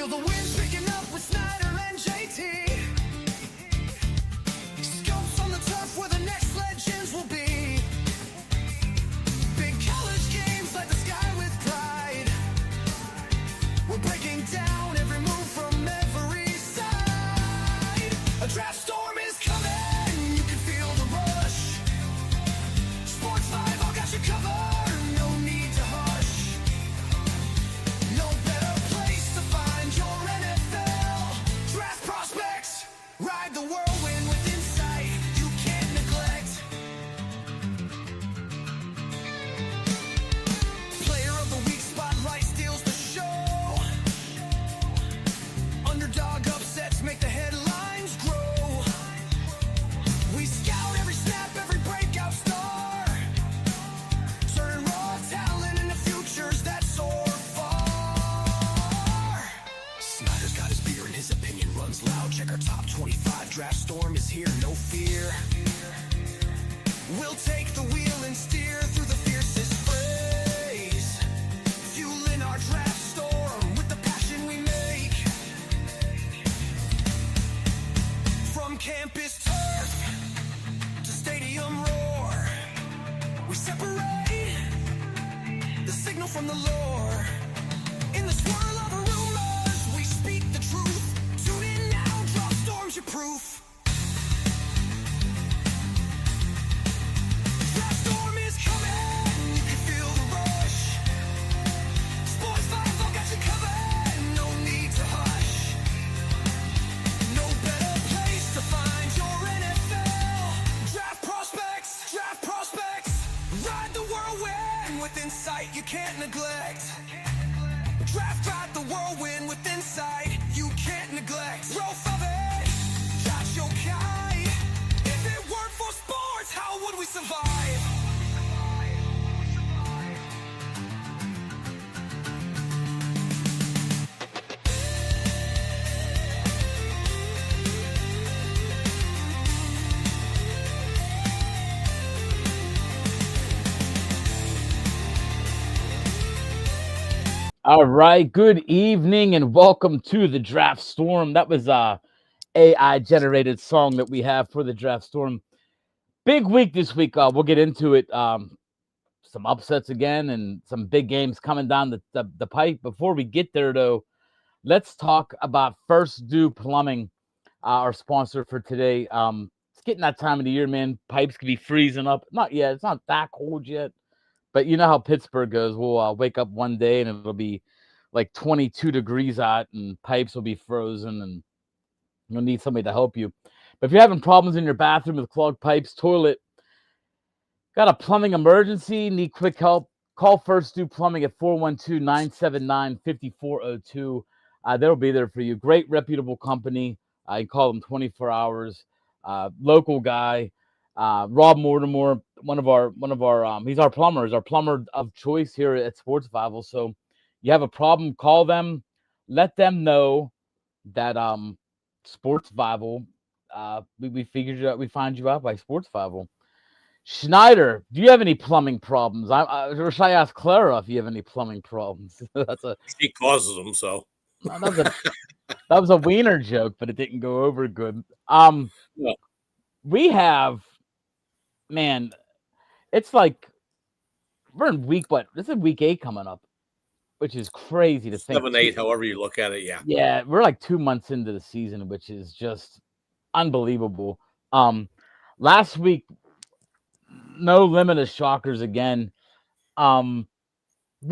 Feel the wind picking up with Snyder and JT. Scopes on the turf where the next legends will be. Big college games light the sky with pride. We're breaking down every move from every side. A draft storm is coming, you can feel the rush. Sports 5 all got you covered, no need to hush. No better place to find your NFL draft prospects. Ride the whirlwind with insight you can't neglect. Player of the week spotlight steals the show. Underdog upsets make the headlines grow. We scout every snap, every breakout star. Turn raw talent into futures that soar far. Snyder's got his beer and his opinion runs loud. Check our top 25. Draft storm is here, no fear. We'll take the wheel and steer through the fiercest phrase. Fueling our draft storm with the passion we make. From campus turf to stadium roar, we separate the signal from the lore. In the swirl of rumors, we speak the truth. Tune in now, draft storm's your proof. Draft storm is coming, you can feel the rush. Sports 5 all got you covered, no need to hush. No better place to find your NFL draft prospects. Draft prospects. Ride the whirlwind with insight you can't neglect. Draft ride the whirlwind with insight you can't neglect. Growth of it, Josh Yokai. If it weren't for sports, how would we survive? All right, good evening and welcome to the Draft Storm. That was a AI generated song that we have for the Draft Storm. Big week this week. We'll get into it. Some upsets again and some big games coming down the pipe. Before we get there, though, let's talk about First Due Plumbing, our sponsor for today. It's getting that time of the year, man. Pipes could be freezing up. Not yet. It's not that cold yet. But you know how Pittsburgh goes. We'll wake up one day and it'll be like 22 degrees out and pipes will be frozen and you'll need somebody to help you. But if you're having problems in your bathroom with clogged pipes, toilet, got a plumbing emergency, need quick help, call First Due Plumbing at 412-979-5402. They'll be there for you. Great, reputable company. You call them 24 hours. Local guy. Rob Mortimer, one of our he's our plumber, is our plumber of choice here at Sports Survival. So you have a problem, call them, let them know that Sports Survival, we figured you out, we find you out by Sports Survival. Snyder, do you have any plumbing problems? Or should I ask Clara if you have any plumbing problems? She causes them, so that was a wiener joke, but it didn't go over good. Yeah. We have. Man, it's like we're in week what? This is week 8 coming up, which is crazy to think. 7, 8, however you look at it, yeah. Yeah, we're like 2 months into the season, which is just unbelievable. Last week, no limit of shockers again. We'll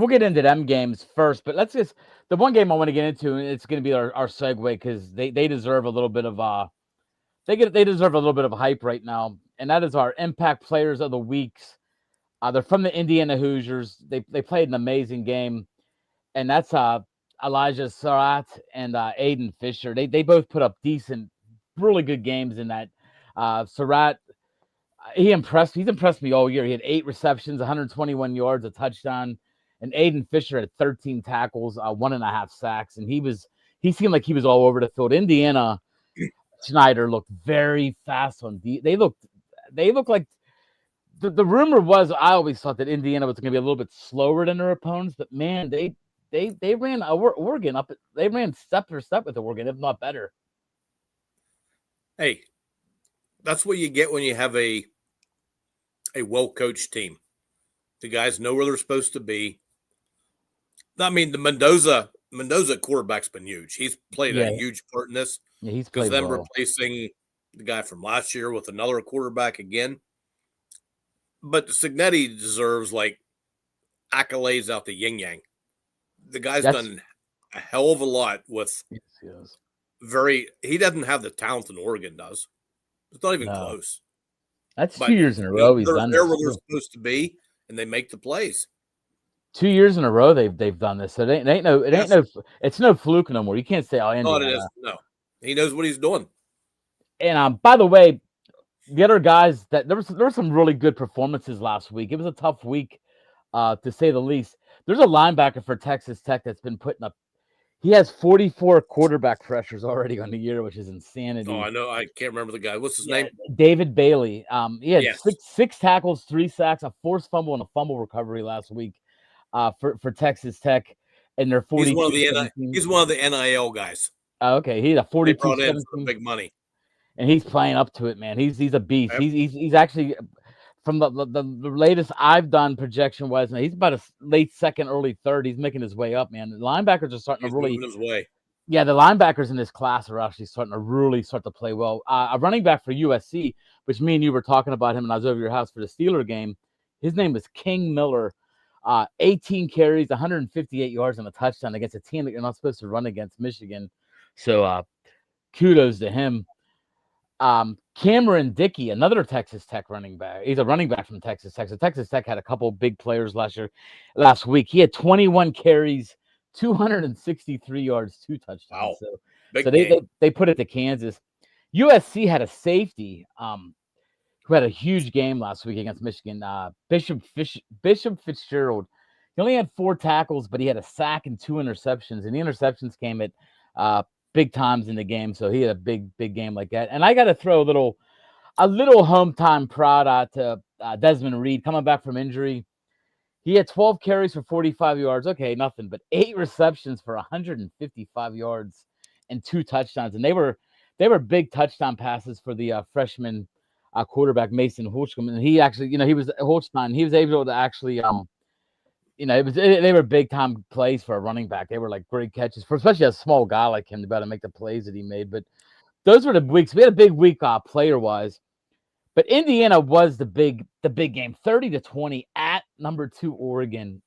get into them games first, but let's just the one game I want to get into, and it's going to be our segue because they deserve a little bit of they deserve a little bit of hype right now. And that is our Impact Players of the Weeks. They're from the Indiana Hoosiers. They played an amazing game. And that's Elijah Surratt and Aiden Fisher. They both put up decent, really good games in that. Surratt, he's impressed me all year. He had 8 receptions, 121 yards, a touchdown. And Aiden Fisher had 13 tackles, 1.5 sacks. And he seemed like he was all over the field. Indiana, Snyder looked very fast on They looked like the rumor was, I always thought that Indiana was going to be a little bit slower than their opponents, but man, they they ran Oregon up. They ran step for step with Oregon, if not better. Hey, that's what you get when you have a well-coached team. The guys know where they're supposed to be. I mean, the Mendoza quarterback's been huge. He's played a huge part in this. Yeah, he's because played them well. replacing the guy from last year with another quarterback again. But Signetti deserves like accolades out the yin yang. The guy's done a hell of a lot with he doesn't have the talent that Oregon does. It's not even close. That's 2 years in a row he's done they're this. where they're supposed to be, and they make the plays. 2 years in a row they've done this. So it's no fluke no more. You can't say, oh, Indiana. No. He knows what he's doing. And by the way, the other guys that there were some really good performances last week. It was a tough week, to say the least. There's a linebacker for Texas Tech that's been putting up. He has 44 quarterback pressures already on the year, which is insanity. Oh, I know. I can't remember the guy. What's his name? David Bailey. He had six tackles, 3 sacks, a forced fumble, and a fumble recovery last week for Texas Tech. And they're 42. He's one of the NIL guys. Okay, he's a 42. They brought in for big money, and he's playing up to it, man. He's a beast. Yep. He's actually, from the latest I've done projection wise, man, he's about a late second, early third. He's making his way up, man. The linebackers are starting to really moving his way. Yeah, the linebackers in this class are actually starting to start to play well. A running back for USC, which me and you were talking about him, and I was over your house for the Steeler game. His name is King Miller. 18 carries, 158 yards, and a touchdown against a team that you're not supposed to run against, Michigan. So kudos to him. Cameron Dickey, another Texas Tech running back. He's a running back from Texas Tech. So Texas Tech had a couple big players last week. He had 21 carries, 263 yards, 2 touchdowns. Wow. So they put it to Kansas. USC had a safety who had a huge game last week against Michigan. Bishop Fitzgerald. He only had 4 tackles, but he had a sack and 2 interceptions. And the interceptions came at big times in the game. So he had a big game like that. And I got to throw a little home time prod out to Desmond Reed coming back from injury. He had 12 carries for 45 yards. Okay, nothing, but 8 receptions for 155 yards and 2 touchdowns. And they were big touchdown passes for the freshman quarterback Mason Holtzman. And he actually, he was Holtzman. He was able to actually, they were big time plays for a running back. They were like great catches for especially a small guy like him to be able to make the plays that he made. But those were the weeks. We had a big week player wise. But Indiana was the big game, 30-20 at number 2 Oregon.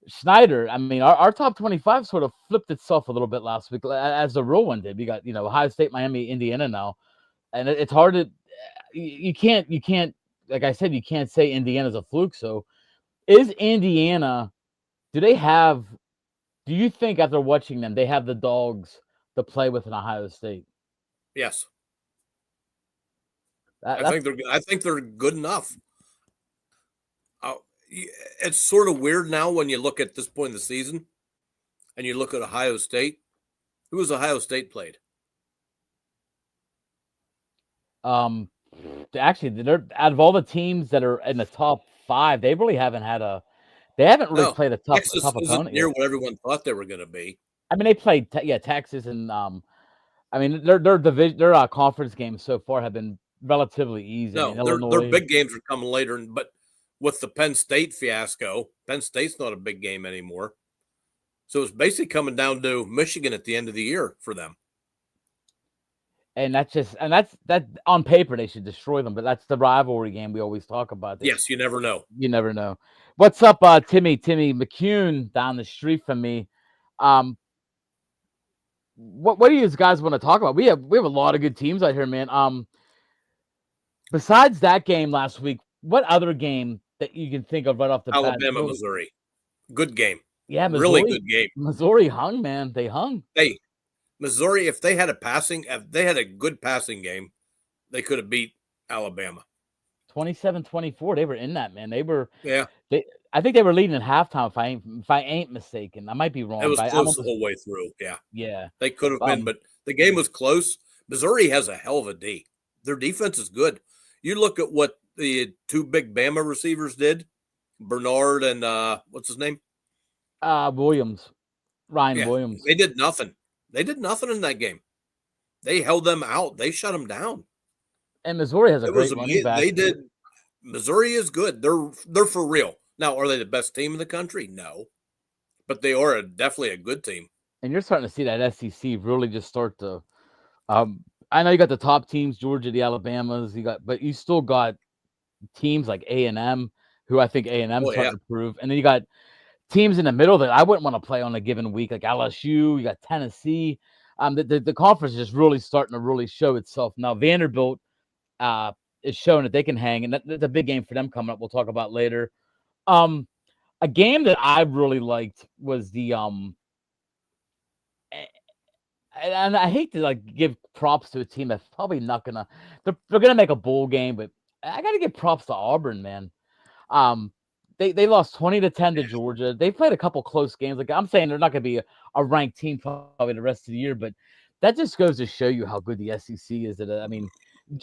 Snyder, I mean, our top 25 sort of flipped itself a little bit last week, as the real one did. We got Ohio State, Miami, Indiana now, and it's hard to you can't like I said, you can't say Indiana's a fluke. So is Indiana? Do you think after watching them they have the dogs to play with in Ohio State? Yes. I think they're good enough. It's sort of weird now when you look at this point in the season and you look at Ohio State. Who has Ohio State played? Actually, they're out of all the teams that are in the top 5, they really haven't played a tough Texas opponent near yet. what everyone thought they were going to be. I mean, they played Texas, and I mean their conference games so far have been relatively easy. No, their big games are coming later, but with the Penn State fiasco, Penn State's not a big game anymore. So it's basically coming down to Michigan at the end of the year for them. And that's on paper they should destroy them, but that's the rivalry game we always talk about. Yes, you never know. You never know. What's up, Timmy McCune down the street from me? What do you guys want to talk about? We have a lot of good teams out here, man. Besides that game last week, what other game that you can think of right off the bat? Alabama, Missouri. Good game. Yeah, Missouri, really good game. Missouri hung, man. They hung. Hey, Missouri, if they had a good passing game, they could have beat Alabama. 27-24. They were in that, man. They were. Yeah. I think they were leading at halftime. If I ain't mistaken, I might be wrong. It was close the whole way through. Yeah. Yeah. They could have been, but the game was close. Missouri has a hell of a D. Their defense is good. You look at what the 2 big Bama receivers did, Bernard and what's his name? Williams, Ryan Yeah, Williams. they did nothing. They did nothing in that game. They held them out. They shut them down. And Missouri has a It was great running amazing. back. They did. Missouri is good. They're for real. Now, are they the best team in the country? No, but they are definitely a good team. And you're starting to see that SEC really just start to. I know you got the top teams, Georgia, the Alabamas. But you still got teams like A&M, who I think A&M Oh yeah. starting to prove, and then you got teams in the middle that I wouldn't want to play on a given week, like LSU. You got Tennessee. The conference is really starting to really show itself now. Vanderbilt is showing that they can hang, and that's a big game for them coming up. We'll talk about later. A game that I really liked was the and I hate to like give props to a team that's probably not gonna. They're gonna make a bowl game, but I got to give props to Auburn, man. Um, they lost 20-10 to Georgia. They played a couple close games. Like I'm saying, they're not going to be a ranked team probably the rest of the year, but that just goes to show you how good the SEC is. That I mean,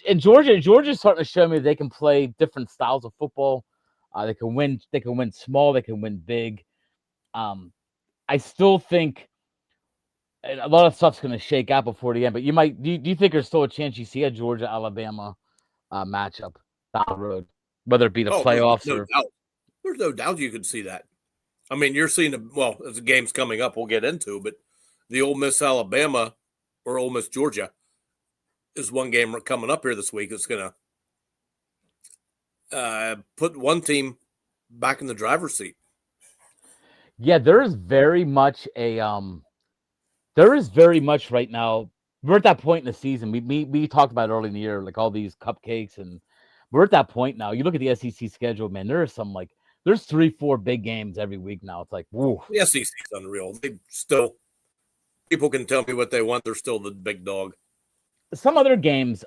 in Georgia's starting to show me they can play different styles of football. They can win. They can win small. They can win big. I still think a lot of stuff's going to shake out before the end. But you might. Do you think there's still a chance you see a Georgia Alabama matchup down the road, whether it be the playoffs no or? doubt. There's no doubt you could see that. I mean, you're seeing as the game's coming up, we'll get into, but the Ole Miss Alabama or Ole Miss Georgia is one game coming up here this week that's going to put one team back in the driver's seat. Yeah, there is very much right now. We're at that point in the season. We talked about it early in the year, like all these cupcakes, and we're at that point now. You look at the SEC schedule, man. There are some there's 3-4 big games every week now. It's like, woo. The SEC is unreal. They still, people can tell me what they want. They're still the big dog. Some other games,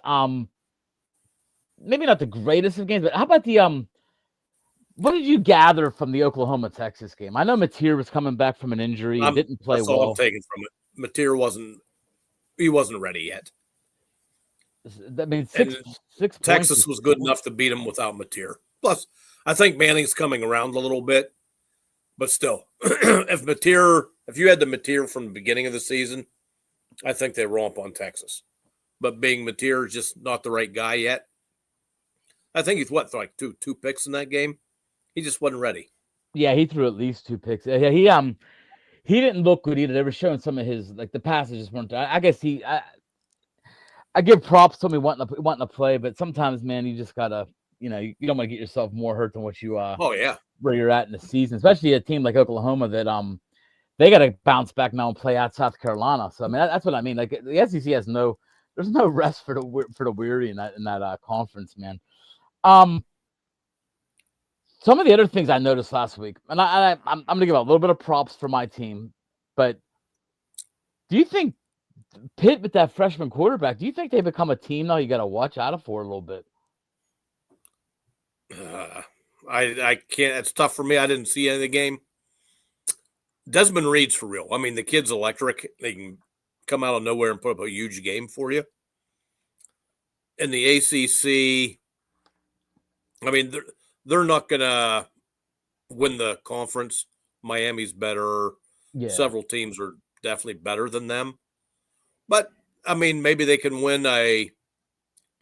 maybe not the greatest of games, but how about the what did you gather from the Oklahoma-Texas game? I know Mateer was coming back from an injury and didn't play that's well. all I'm taking from it. Mateer wasn't ready yet. I mean, six Texas was good enough to beat him without Mateer. Plus, I think Manning's coming around a little bit, but still, if you had the Mateer from the beginning of the season, I think they romp on Texas. But being Mateer is just not the right guy yet. I think he's like two picks in that game. He just wasn't ready. Yeah, he threw at least 2 picks. Yeah, he didn't look good either. They were showing some of his the passes just weren't. I guess I give props to him wanting to play, but sometimes, man, you just gotta you don't want to get yourself more hurt than what you Oh yeah, where you're at in the season, especially a team like Oklahoma that they got to bounce back now and play at South Carolina. So I mean that's what I mean. Like the SEC there's no rest for the weary in that conference, man. Some of the other things I noticed last week, and I'm going to give a little bit of props for my team, but do you think Pitt with that freshman quarterback, do you think they become a team now you got to watch out for a little bit? I can't. It's tough for me. I didn't see any of the game. Desmond Reed's for real. I mean, the kid's electric. They can come out of nowhere and put up a huge game for you. In the ACC, I mean, they're not going to win the conference. Miami's better. Yeah. Several teams are definitely better than them. But, I mean, maybe they can win a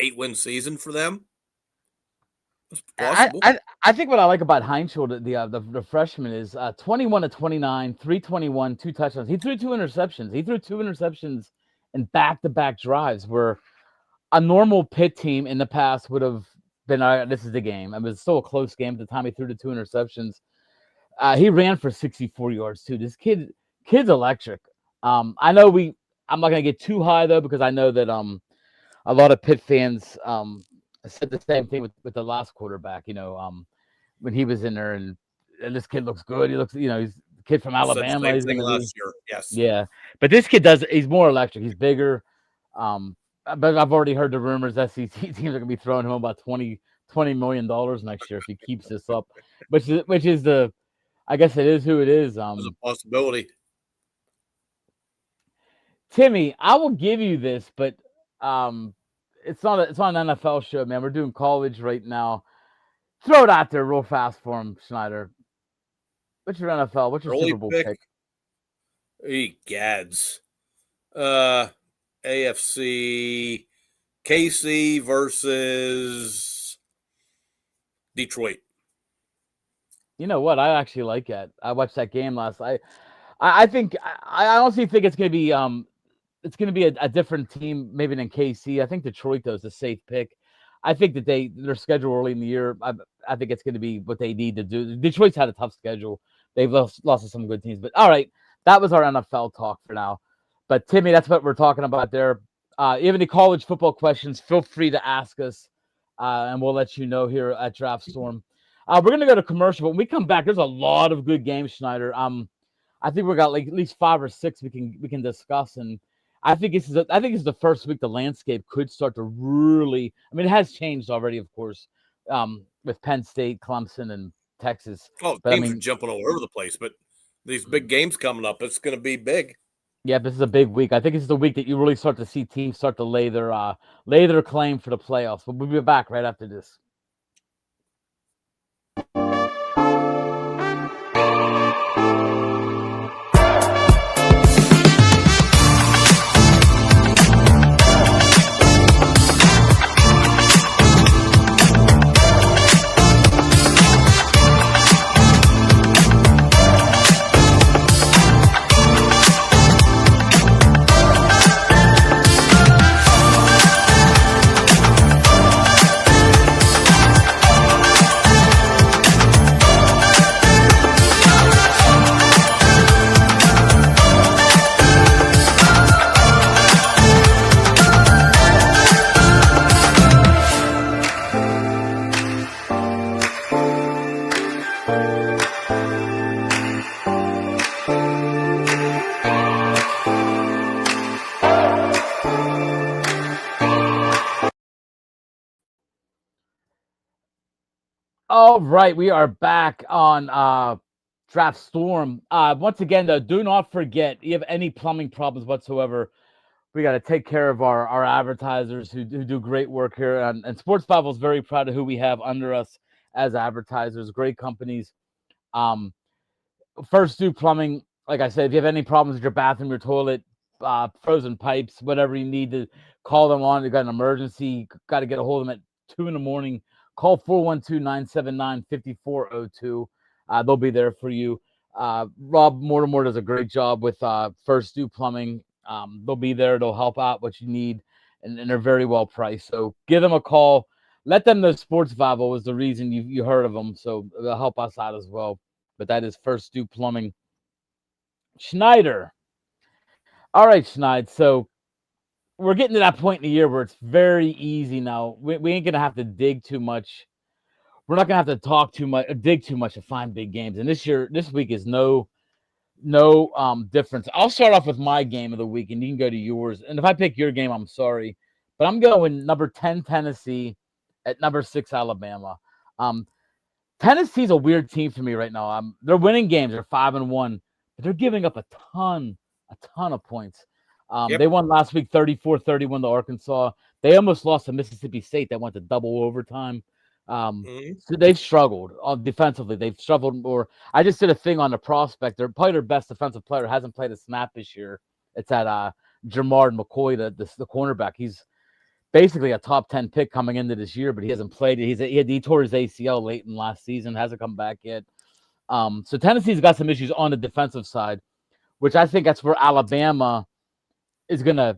8-win season for them. It's possible. I think what I like about Heinschel, the freshman, is 21-29, 321, 2 touchdowns. He threw 2 interceptions. He threw 2 interceptions in back-to-back drives where a normal Pitt team in the past would have been, this is the game. I mean, it's still a close game at the time he threw the 2 interceptions. He ran for 64 yards, too. This kid's electric. I know I'm not going to get too high, though, because I know that a lot of Pitt fans said the same thing with the last quarterback, when he was in there, and this kid looks good. He looks, he's a kid from Alabama. He's going to last year, yes. Yeah, but this kid he's more electric. He's bigger. But I've already heard the rumors that SEC teams are going to be throwing him about $20 million next year if he keeps this up, which is I guess it is who it is. There's a possibility. Timmy, I will give you this, but it's not an NFL show, man. We're doing college right now. Throw it out there real fast for him, Snyder. What's your NFL? What's your Early Super Bowl pick. pick? Gads. AFC KC versus Detroit. You know what? I actually like that. I watched that game last night. I think I honestly think it's going to be a different team maybe than KC. I think Detroit though is a safe pick. I think that their schedule early in the year. I think it's going to be what they need to do. Detroit's had a tough schedule. They've lost to some good teams. But all right, that was our NFL talk for now. But Timmy, that's what we're talking about there. You have any college football questions? Feel free to ask us, and we'll let you know here at Draft Storm. We're going to go to commercial. But when we come back, there's a lot of good games, Schneider. I think we got like at least 5 or 6 we can discuss, and I think this is the first week the landscape could start to really. I mean, it has changed already, of course, with Penn State, Clemson, and Texas. Oh, But I teams are mean, jumping all over the place, but these big games coming up, it's going to be big. yeah, this is a big week. I think this is the week that you really start to see teams start to lay their claim for the playoffs. But we'll be back right after this. All right, we are back on Draft Storm. Once again, though, do not forget, you have any plumbing problems whatsoever, we got to take care of our advertisers who do great work here. And Sports Bible is very proud of who we have under us as advertisers, great companies. First Due Plumbing, like I said, if you have any problems with your bathroom, your toilet, frozen pipes, whatever you need to call them on, you got an emergency, got to get a hold of them at 2 in the morning. Call 412-979-5402. They'll be there for you. Rob Mortimer does a great job with First Due Plumbing. They'll be there. They'll help out what you need, and they're very well priced. So give them a call. Let them know Sports Bible was the reason you heard of them, so they'll help us out as well. But that is First Due Plumbing. Snyder. All right, Snyder. So we're getting to that point in the year where it's very easy now. We ain't going to have to dig too much. We're not going to have to dig too much to find big games. And this week is no difference. I'll start off with my game of the week, and you can go to yours. And if I pick your game, I'm sorry. But I'm going number 10, Tennessee, at number 6, Alabama. Tennessee's a weird team for me right now. They're winning games. They're 5-1, but they're giving up a ton of points. Yep. They won last week 34-31 to Arkansas. They almost lost to Mississippi State. That went to double overtime. So they've struggled defensively. They've struggled more. I just did a thing on the prospect. They're probably their best defensive player. Hasn't played a snap this year. It's at Jamard McCoy, the cornerback. He's basically a top 10 pick coming into this year, but he hasn't played it. He tore his ACL late in last season, hasn't come back yet. So Tennessee's got some issues on the defensive side, which I think that's where Alabama is gonna.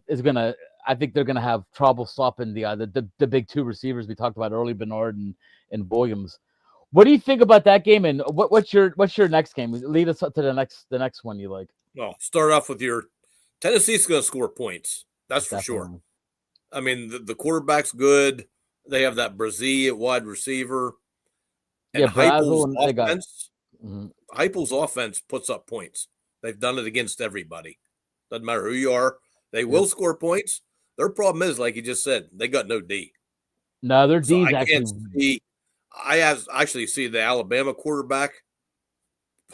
I think they're gonna have trouble stopping the big 2 receivers we talked about early, Bernard and Williams. What do you think about that game? And what's your next game? Lead us up to the next one you like. Well, start off with your Tennessee's going to score points. That's for Definitely. sure. I mean, the quarterback's good. They have that Brazil at wide receiver. And Heupel's offense puts up points. They've done it against everybody. Doesn't matter who you are. They will score points. Their problem is, like you just said, they got no D. No, their D's actually. I actually see the Alabama quarterback,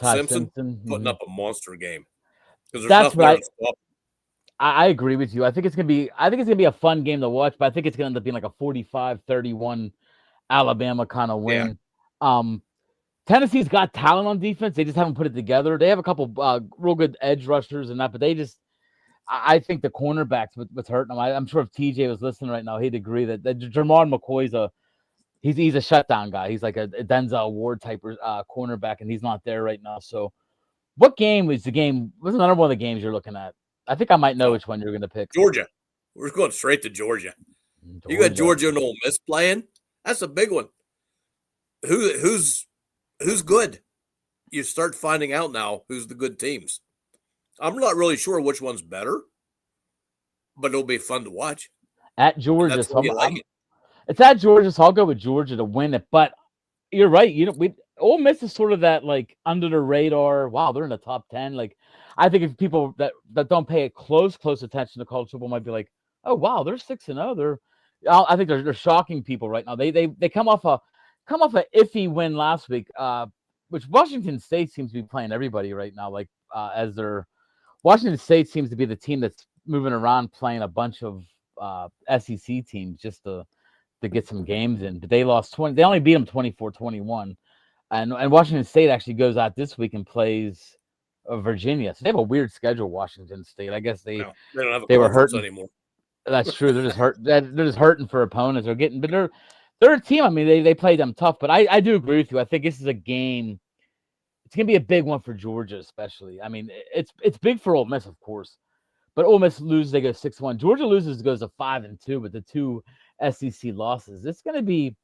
Simpson, putting up a monster game. Because there's nothing there to stop. I agree with you. I think it's gonna be a fun game to watch, but I think it's gonna end up being like a 45-31 Alabama kind of win. Yeah. Tennessee's got talent on defense. They just haven't put it together. They have a couple real good edge rushers and that, but I think the cornerbacks what's hurting them. I'm sure if TJ was listening right now, he'd agree that Jamar McCoy's he's a shutdown guy. He's like a Denzel Ward type cornerback, and he's not there right now. So, what game was the game? What's another one of the games you're looking at? I think I might know which one you're going to pick. Georgia. We're going straight to Georgia. You got Georgia and Ole Miss playing. That's a big one. Who's good? You start finding out now who's the good teams. I'm not really sure which one's better, but it'll be fun to watch. At Georgia, so it's at Georgia, so I'll go with Georgia to win it. But you're right. Ole Miss is sort of that like under the radar. Wow, they're in the top 10. Like, I think if people that don't pay close attention to college football might be like, oh wow, they're 6-0. I think they're shocking people right now. They come off a iffy win last week, which Washington State seems to be playing everybody right now. Like as their Washington State seems to be the team that's moving around playing a bunch of SEC teams just to get some games in. But they lost 20. They only beat them 24-21. And Washington State actually goes out this week and plays Virginia. So they have a weird schedule, Washington State. I guess they don't have they were hurting anymore. That's true. They're just hurt. They're just hurting for opponents. But they're a team. I mean, they play them tough. But I do agree with you. I think this is a game. It's gonna be a big one for Georgia, especially. I mean, it's big for Ole Miss, of course. But Ole Miss loses, they go 6-1. Georgia loses, goes to 5-2 with the 2 SEC losses. It's gonna be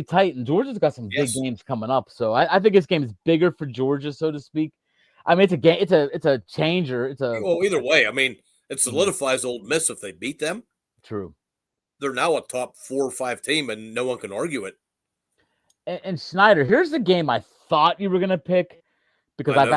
tight, and Georgia's got some big games coming up. So I think this game is bigger for Georgia, so to speak. I mean, it's a game. It's a changer. Either way. I mean, it solidifies Ole Miss if they beat them. True. They're now a top 4 or 5 team, and no one can argue it. And Snyder, here's the game I thought you were gonna pick because I've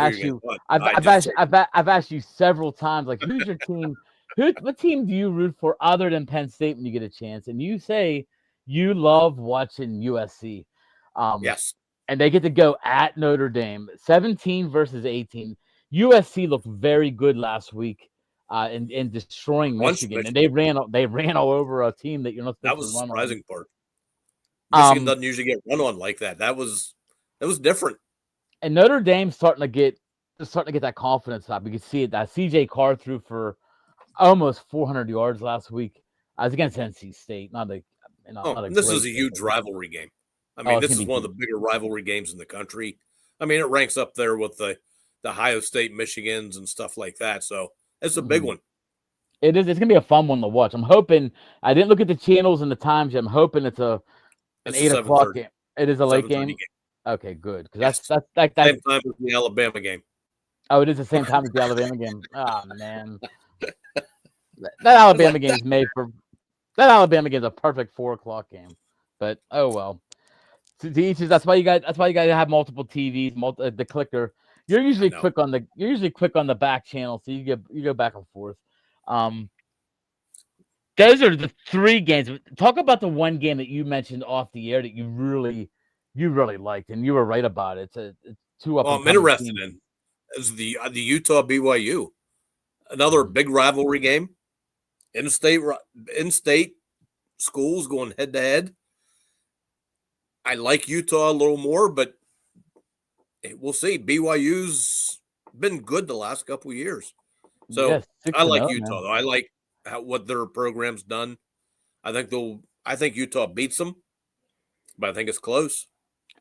asked you several times, like, who's your team? What team do you root for other than Penn State when you get a chance? And you say you love watching USC. Yes. And they get to go at Notre Dame, 17 versus 18. USC looked very good last week in destroying Michigan, and they ran all over a team that you're not supposed to run on. That was the surprising part. Michigan doesn't usually get run on like that. That was different. And Notre Dame's starting to get that confidence up. You can see it. That CJ Carr threw for almost 400 yards last week. I was against NC State. This is a huge rivalry game. I mean, this is one of the bigger rivalry games in the country. I mean, it ranks up there with the Ohio State, Michigans, and stuff like that. So it's a big one. It is. It's gonna be a fun one to watch. I'm hoping. I didn't look at the channels and the times yet. I'm hoping it's an 8 o'clock game. It is a late game. Okay, good. Because that's same time as the Alabama game. Oh, it is the same time as the Alabama game. Oh man, that Alabama game is made for. That Alabama game is a perfect 4 o'clock game. But oh well. That's why you got to have multiple TVs, the clicker. You're usually quick on the back channel, so you go back and forth. Those are the 3 games. Talk about the one game that you mentioned off the air that you really liked, and you were right about it. It's 2 up. I'm interested in is the Utah BYU, another big rivalry game. In-state schools going head to head. I like Utah a little more, but we'll see. BYU's been good the last couple of years. So I like Utah, though. I like what their program's done. I think Utah beats them, but I think it's close.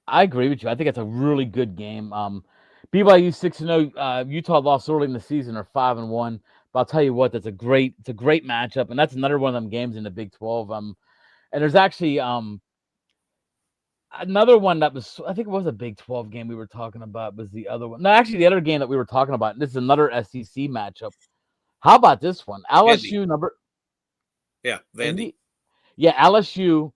I agree with you. I think it's a really good game. BYU 6-0. Utah lost early in the season, or 5-1. But I'll tell you what, it's a great matchup, and that's another one of them games in the Big 12. And there's actually another one that was, I think it was a Big 12 game we were talking about, was the other one. No, actually, the other game that we were talking about, and this is another SEC matchup. How about this one? LSU Vandy. Yeah, LSU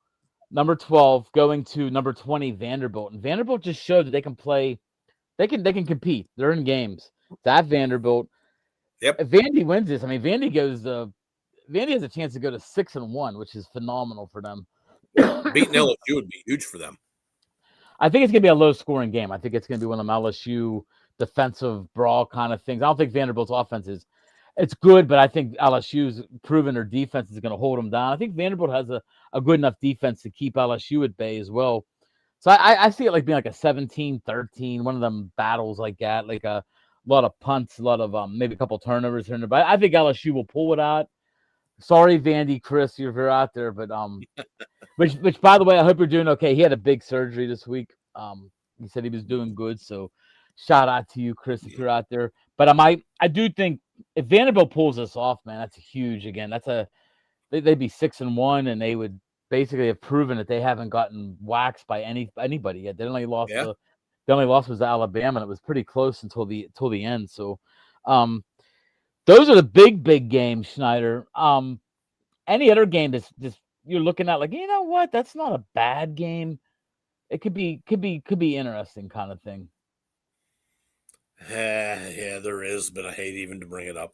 number 12 going to number 20 Vanderbilt, and Vanderbilt just showed that they can play. They can compete. They're in games. It's at Vanderbilt. Yep. If Vandy wins this, I mean, Vandy has a chance to go to 6-1, which is phenomenal for them. Beating LSU would be huge for them. I think it's going to be a low-scoring game. I think it's going to be one of them LSU defensive brawl kind of things. I don't think Vanderbilt's offense it's good, but I think LSU's proven their defense is going to hold them down. I think Vanderbilt has a good enough defense to keep LSU at bay as well. So I see it like being like a 17-13, one of them battles like that, like a lot of punts, a lot of maybe a couple turnovers here and there. But I think LSU will pull it out. Sorry, Vandy, Chris, if you're out there, but which by the way, I hope you're doing okay. He had a big surgery this week. He said he was doing good, so shout out to you, Chris, if you're out there. But I do think if Vanderbilt pulls this off, man, that's huge. Again, they'd be 6-1, and they would basically have proven that they haven't gotten waxed by anybody yet. They only lost the only loss was to Alabama, and it was pretty close until the end. So, those are the big games, Snyder. Any other game that's just you're looking at like, you know what, that's not a bad game. It could be interesting kind of thing. Yeah, there is, but I hate even to bring it up.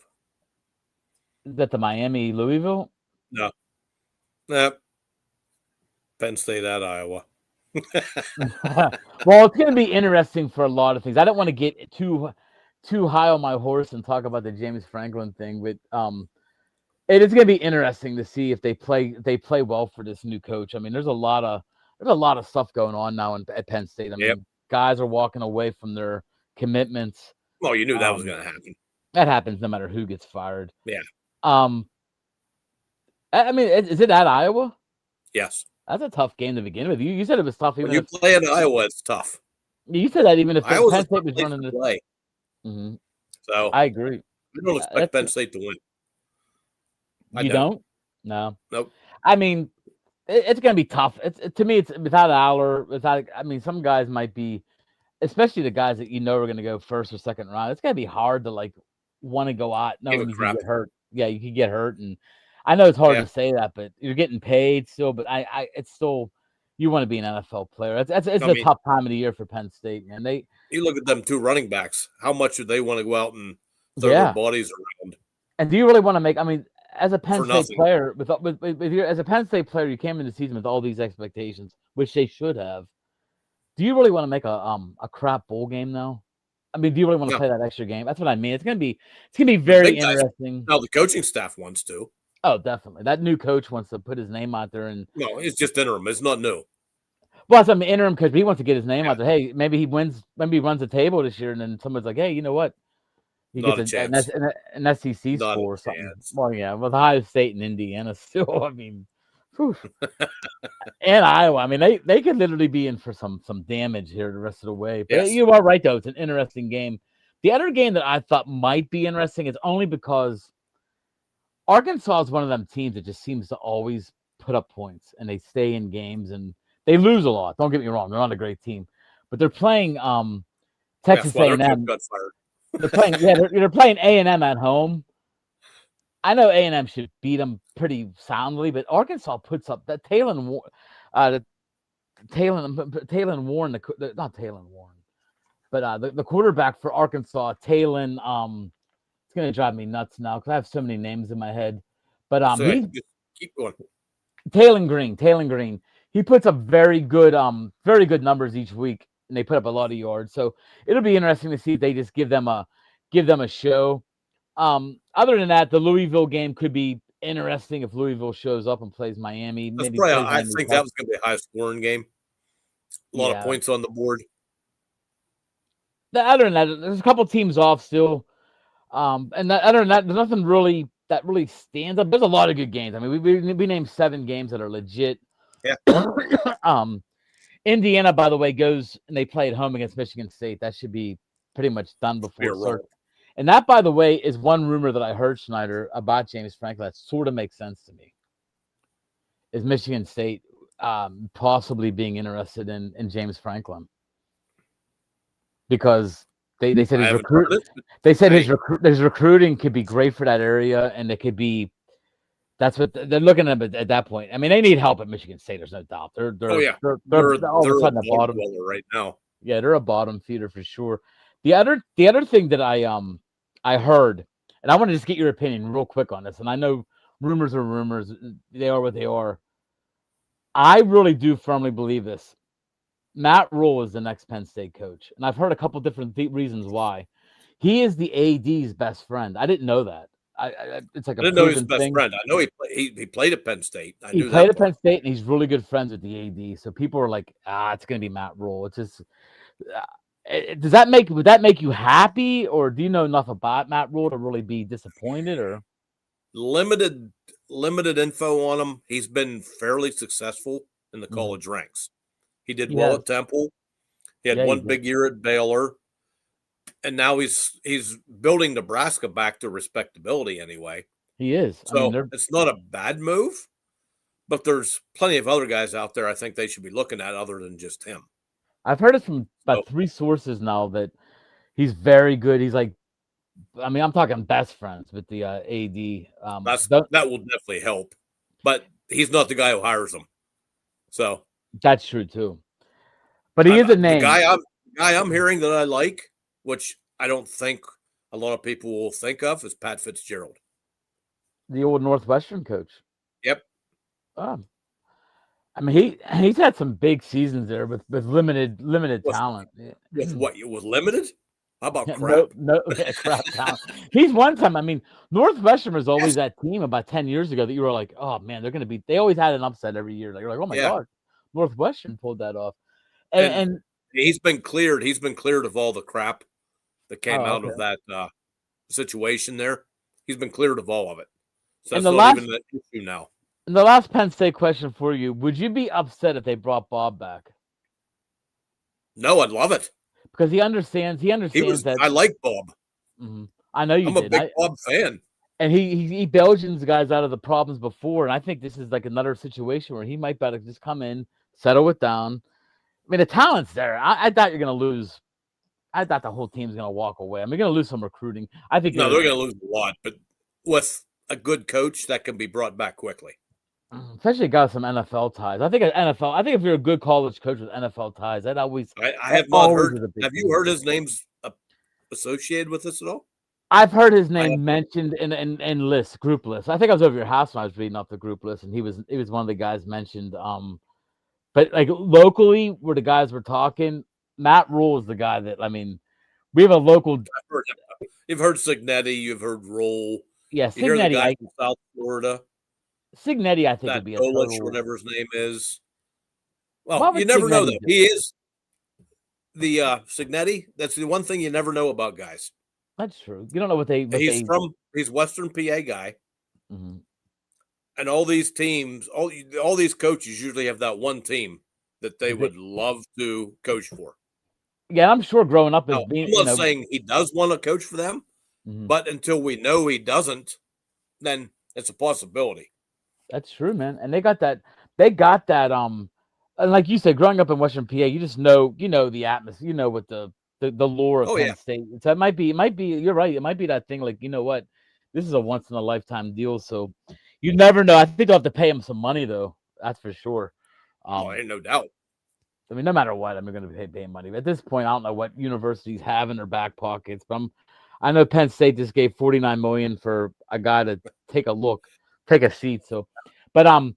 Is that the Miami Louisville? No. Nope. Penn State at Iowa. Well, it's going to be interesting for a lot of things. I don't want to get too high on my horse and talk about the James Franklin thing, but it is going to be interesting to see if they play well for this new coach. I mean, there's a lot of stuff going on now at Penn State. I mean, guys are walking away from their commitments. Well, you knew that was going to happen. That happens no matter who gets fired. Yeah. I mean, is it at Iowa? Yes. That's a tough game to begin with. You said it was tough. When you play in Iowa, it's tough. You said that even if Penn Iowa's State was running the play. Mm-hmm. So I agree. I don't expect Penn State to win. You don't? No. Nope. I mean, it's going to be tough. To me, it's without Aller. I mean, some guys might be, especially the guys that you know are going to go first or second round. It's going to be hard to like want to go out knowing you can get hurt. Yeah, you can get hurt, and I know it's hard to say that, but you're getting paid still. But it's still, you want to be an NFL player. It's a tough time of the year for Penn State, man. You look at them two running backs. How much do they want to go out and throw their bodies around? And do you really want to make? I mean, as a Penn State player, as a Penn State player, you came into the season with all these expectations, which they should have. Do you really want to make a crap bowl game though? I mean, do you really want to play that extra game? That's what I mean. It's gonna be very interesting. Now the coaching staff wants to. Oh, definitely. That new coach wants to put his name out there, and no, it's just interim. It's not new. Well, I'm an interim coach, but he wants to get his name out there. Hey, maybe he wins. Maybe he runs a table this year, and then someone's like, "Hey, you know what? He gets an SEC score or something." Well, yeah, with Ohio State and Indiana still. I mean, and Iowa. I mean, they could literally be in for some damage here the rest of the way. But you are right, though. It's an interesting game. The other game that I thought might be interesting is only because Arkansas is one of them teams that just seems to always put up points, and they stay in games, and they lose a lot. Don't get me wrong; they're not a great team, but they're playing Texas A&M. They're playing, they're playing A&M at home. I know A&M should beat them pretty soundly, but Arkansas puts up that Taylor Warren, not Taylor Warren, but the quarterback for Arkansas, Taylor. It's gonna drive me nuts now because I have so many names in my head. But keep going. Taylor Green. He puts up very good numbers each week, and they put up a lot of yards. So it'll be interesting to see if they just give them a show. Other than that, the Louisville game could be interesting if Louisville shows up and plays Miami. I think that was going to be a high scoring game. A lot of points on the board. Other than that, there's a couple teams off still. And other than that, there's nothing really that really stands up. There's a lot of good games. I mean, we named 7 games that are legit. Yeah. Indiana, by the way, goes and they play at home against Michigan State. That should be pretty much done before. And that, by the way, is one rumor that I heard, Snyder, about James Franklin that sort of makes sense to me. Is Michigan State possibly being interested in James Franklin? Because they said his recruiting could be great for that area, and it could be. That's what they're looking at that point. I mean, they need help at Michigan State. There's no doubt. They're all of a sudden a bottom right now. Yeah, they're a bottom feeder for sure. The other thing that I heard, and I want to just get your opinion real quick on this. And I know rumors are rumors; they are what they are. I really do firmly believe this. Matt Rule is the next Penn State coach, and I've heard a couple different reasons why. He is the AD's best friend. I didn't know that. It's like I a didn't know he was his proven best thing. friend. I know he played at Penn State. I He knew played that at Penn part. State, and he's really good friends with the AD. So people are like, it's going to be Matt Rule. It's just, would that make you happy, or do you know enough about Matt Rule to really be disappointed? Or Limited info on him. He's been fairly successful in the college ranks. He did well Yes. at Temple. He had Yeah, he one did. big year at Baylor, and now he's building Nebraska back to respectability anyway. He is. I So mean, it's not a bad move, but there's plenty of other guys out there I think they should be looking at other than just him. I've heard it from So, about 3 sources now that he's very good. He's like, I mean, I'm talking best friends with the AD. that will definitely help, but he's not the guy who hires them. So That's true too. But he is a name. The guy I'm hearing that I like, which I don't think a lot of people will think of, is Pat Fitzgerald. The old Northwestern coach. Yep. I mean, he's had some big seasons there with limited talent. With what? With limited? How about crap? Crap talent. He's one time. I mean, Northwestern was always that team about 10 years ago that you were like, oh man, they're going to be. They always had an upset every year. Like you're like, oh my god, Northwestern pulled that off. And he's been cleared. He's been cleared of all the crap that came out of that situation there. He's been cleared of all of it. So that's not even the issue now. And the last Penn State question for you: would you be upset if they brought Bob back? No, I'd love it because he understands. That I like Bob. Mm-hmm. I know you. I'm a big Bob fan. And he Belgians guys out of the problems before, and I think this is like another situation where he might better just come in, settle it down. I mean, the talent's there. I thought you're going to lose. I thought the whole team's going to walk away. I mean, you're going to lose some recruiting. I think they're going to lose a lot, but with a good coach, that can be brought back quickly. Especially got some NFL ties. I think if you're a good college coach with NFL ties, that always. I have not heard. Have you heard his name's associated with this at all? I've heard his name mentioned in lists, group lists. I think I was over your house when I was reading off the group list, and he was one of the guys mentioned. But like locally, where the guys were talking, Matt Rule is the guy that, I mean, we have a local. You've heard Signetti, you've heard Rule. Yeah, Signetti. You hear the guy from South Florida. Signetti, I think, would be a total. Whatever his name is. Well, you never know, though. He is the Signetti. That's the one thing you never know about guys. That's true. You don't know what they. He's Western PA guy. Mm-hmm. And all these teams, all these coaches usually have that one team that they would love to coach for. Yeah, I'm sure growing up I'm not saying he does want to coach for them, but until we know he doesn't, then it's a possibility. That's true, man. And they got that. And like you said, growing up in Western PA, you just know, the atmosphere, what the lore of Penn State. So it might be. You're right. It might be that thing. Like, you know what, this is a once in a lifetime deal. So you never know. I think they'll have to pay him some money though. That's for sure. Ain't no doubt. I mean, no matter what, I'm going to be paying money. But at this point, I don't know what universities have in their back pockets. But I know Penn State just gave $49 million for a guy to take a seat. So, but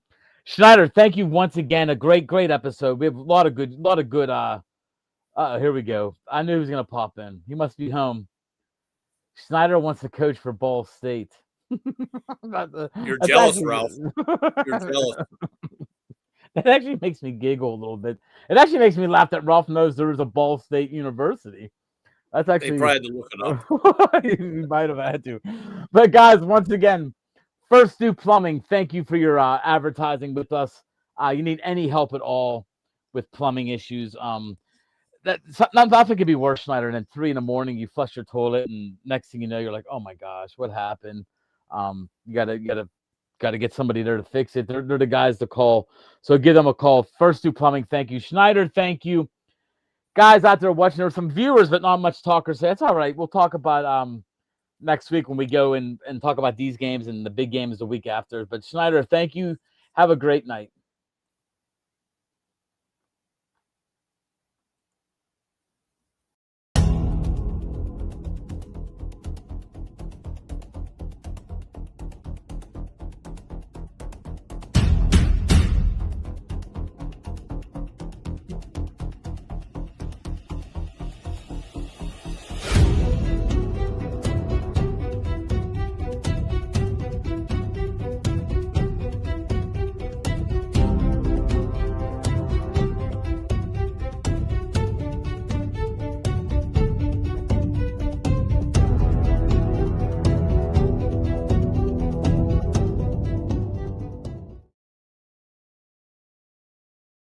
Snyder, thank you once again. A great episode. We have a lot of good. Here we go. I knew he was going to pop in. He must be home. Snyder wants to coach for Ball State. You're jealous, Ralph. You're jealous. It actually makes me giggle a little bit. It actually makes me laugh that Ralph knows there is a Ball State University. That's actually. He probably had to look it up. He might have had to. But guys, once again, First Due Plumbing, thank you for your advertising with us. You need any help at all with plumbing issues. Nothing could be worse, Snyder. And then 3 a.m, you flush your toilet, and next thing you know, you're like, "Oh my gosh, what happened?" You gotta get somebody there to fix it. They're the guys to call. So give them a call. First Due Plumbing, thank you, Snyder. Thank you, guys out there watching. There were some viewers, but not much talkers. So that's all right. We'll talk about next week when we go and talk about these games and the big games the week after. But Snyder, thank you. Have a great night.